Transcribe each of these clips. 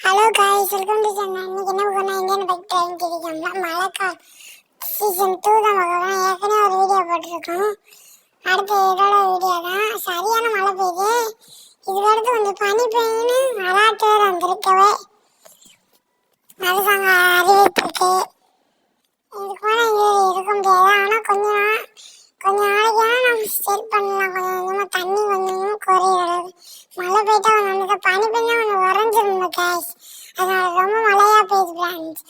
Hello guys, welcome to channel. இன்னைக்கு என்ன பண்ணா இந்தியன் பைக் ட்ரைவிங் தெரிவிக்கோம்ல மழைக்கால் சீசன் 2 தான் பார்க்கலாம். ஏற்கனவே ஒரு வீடியோ போட்டிருக்கோம். அடுத்து இதோட வீடியோ தான். சரியான மழை பெய்யுது. இதுக்கு அடுத்து கொஞ்சம் பனி பெய்யுன்னு அலாட் வேறு வந்திருக்கவே அரசாங்க அறிவித்திருக்கு. இதுக்கு மேலே இங்கே இருக்க முடியாது. ஆனால் கொஞ்சம் நாளைக்கு நம்ம ஸ்டேட் பண்ணலாம். கொஞ்சம் கொஞ்சமாக தண்ணி கொஞ்சம் குறையிறது. மழை பெய்தா வந்து பனி பெஞ்சா கொஞ்சம் உறைஞ்சிருந்தோம் கேஷ். அதனால ரொம்ப மழையா பெய்யுது ஃப்ரெண்ட்ஸ்.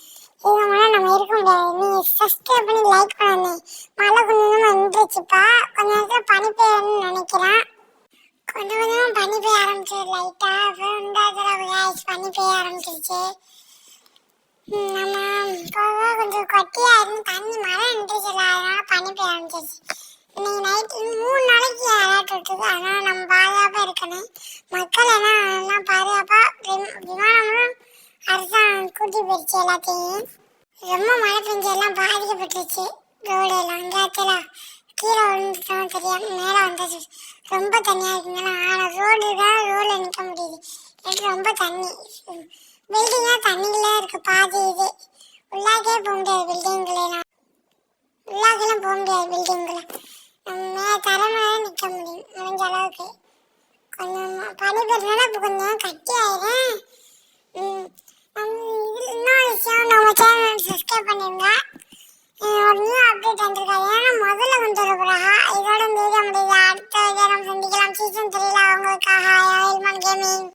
இது மேலே நம்ம இருக்க முடியாது. நீ சப்ஸ்கிரைப் பண்ணி லைக் பண்ணு. மழை கொஞ்சம் கொஞ்சமாக நின்றுச்சுப்பா. கொஞ்ச நேரத்தில் பனி பெய்யணும்னு நினைக்கிறேன். கொஞ்சம் கொஞ்சமாக பனி பெய்ய ஆரம்பிச்சிது லைட்டாக. அப்புறம் ரெண்டாவது கேஷ் பனி பெய்ய ஆரம்பிச்சிருச்சு. நம்ம போக கொஞ்சம் கொட்டியா இருந்து தண்ணி மழை நின்றுச்சுல, அதனால பனி பெய்ய ஆரம்பிச்சிருச்சு. இன்னைக்கு நைட்டு 3 நாளைக்கு அலர்ட் விட்டுருக்கு. அதனால நம்ம பாதுகாப்பாக இருக்கணும். மக்கள் எல்லாம் பாதுகாப்பாக விமானமும் அரசாங்கம் கூட்டி போயிடுச்சு எல்லாத்தையும். ரொம்ப மழை பெஞ்சு எல்லாம் பாதிக்கப்பட்டுருச்சு. ரோடு எல்லாம் அங்கேத்துல கீழே விழுந்துட்டோம் தெரியாம மேலே வந்துச்சு. ரொம்ப தண்ணியாக இருக்குங்களா. ஆனால் ரோடில் நிற்க முடியுது. ரொம்ப தண்ணி பில்டிங்காக தண்ணிகளே இருக்குது. பாதி இது உள்ளாக்கே போக முடியாது. பில்டிங்களெல்லாம் உள்ளாக்கெல்லாம் போக முடியாது. பில்டிங்கில் தரமாக நிற்க முடியும் முடிஞ்ச அளவுக்கு. கொஞ்சம் பனி பெறனால இப்போ கொஞ்சம் கட்டி ஆயிடும். இன்னொரு விஷயம், நம்ம சேனல் சப்ஸ்கிரைப் பண்ணிருங்க. ஒரு நியூ அப்டேட் வந்திருக்காது. ஏன்னா முதல்ல கொண்டு வர போகிறாங்க. இதோட இந்த வீடியோ முடியுது. அடுத்த வீடியோ நம்ம சந்திக்கலாம். சீசன் 3 அவங்களுக்காக கேமிங்.